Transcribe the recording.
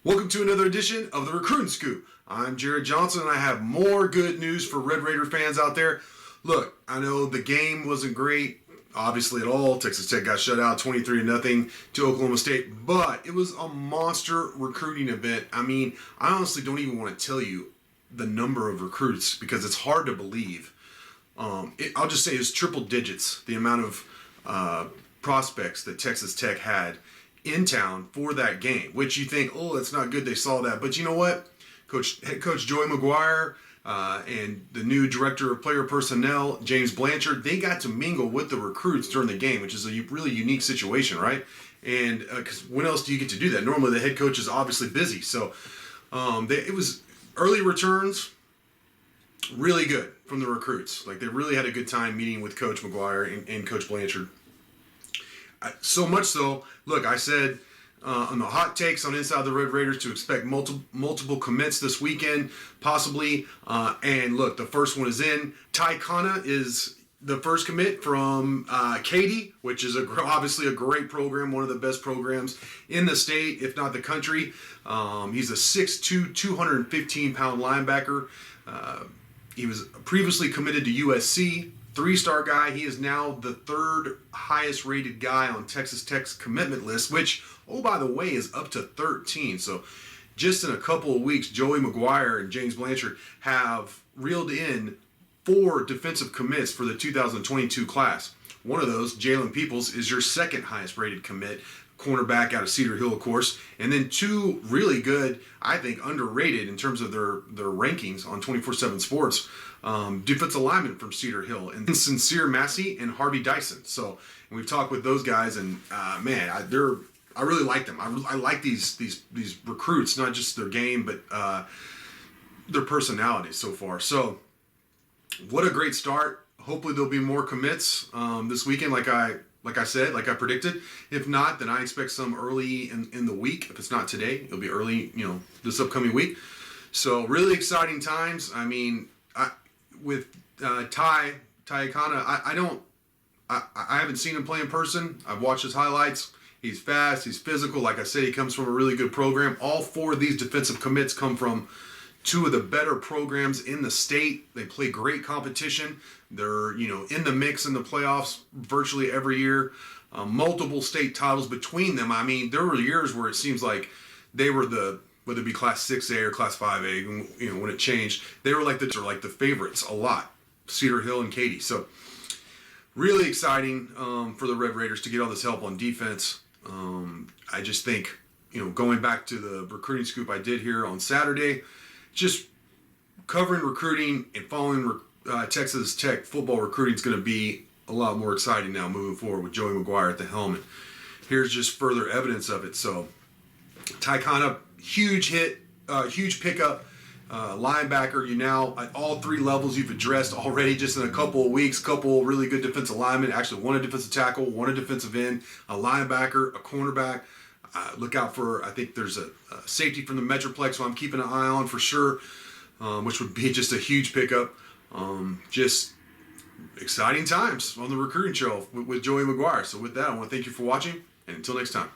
Welcome to another edition of the Recruiting Scoop. I'm Jarret Johnson, and I have more good news for Red Raider fans out there. Look, I know the game wasn't great, obviously at all. Texas Tech got shut out 23-0 to Oklahoma State, but it was a monster recruiting event. I mean, I honestly don't even want to tell you the number of recruits because it's hard to believe. I'll just say it's triple digits, the amount of prospects that Texas Tech had in town for that game, which you think, oh, that's not good they saw that. But you know what? Head coach Joey McGuire and the new director of player personnel, James Blanchard, they got to mingle with the recruits during the game, which is a really unique situation, right? And because when else do you get to do that? Normally the head coach is obviously busy. So it was early returns, really good from the recruits. Like, they really had a good time meeting with Coach McGuire and Coach Blanchard. So much so, look, I said on the hot takes on Inside the Red Raiders to expect multiple commits this weekend, possibly. And look, the first one is in. Ty Kana is the first commit from Katy, which is obviously a great program, one of the best programs in the state, if not the country. He's a 6'2", 215-pound linebacker. He was previously committed to USC. Three-star guy. He is now the third highest rated guy on Texas Tech's commitment list, which, oh, by the way, is up to 13. So just in a couple of weeks, Joey McGuire and James Blanchard have reeled in 4 defensive commits for the 2022 class. One of those, Jalen Peoples, is your second highest rated commit, cornerback out of Cedar Hill, of course. And then 2 really good, I think, underrated in terms of their rankings on 24/7 Sports. Defensive lineman from Cedar Hill, and Sincere Massey and Harvey Dyson. So we've talked with those guys, and man, I really like them. I like these recruits, not just their game, but their personalities so far. So what a great start. Hopefully there'll be more commits this weekend, like I said, like I predicted. If not, then I expect some early in the week. If it's not today, it'll be early, this upcoming week. So really exciting times. I mean, with Ty Kana, I haven't seen him play in person. I've watched his highlights. He's fast. He's physical. Like I said, he comes from a really good program. All 4 of these defensive commits come from 2 of the better programs in the state. They play great competition. They're, in the mix in the playoffs virtually every year. Multiple state titles between them. I mean, there were years where it seems like they were whether it be Class 6A or Class 5A, when it changed, they were like the favorites a lot, Cedar Hill and Katy. So really exciting for the Red Raiders to get all this help on defense. I just think, going back to the recruiting scoop I did here on Saturday, just covering recruiting and following Texas Tech football recruiting is going to be a lot more exciting now moving forward with Joey McGuire at the helm. And here's just further evidence of it. So Ty Kana, huge hit, huge pickup, linebacker. You now at all 3 levels you've addressed already just in a couple of weeks. Couple really good defensive linemen. Actually, one a defensive tackle, one a defensive end, a linebacker, a cornerback. Look out for, I think there's a safety from the Metroplex, so I'm keeping an eye on for sure, which would be just a huge pickup. Just exciting times on the recruiting trail with Joey McGuire. So with that, I want to thank you for watching, and until next time.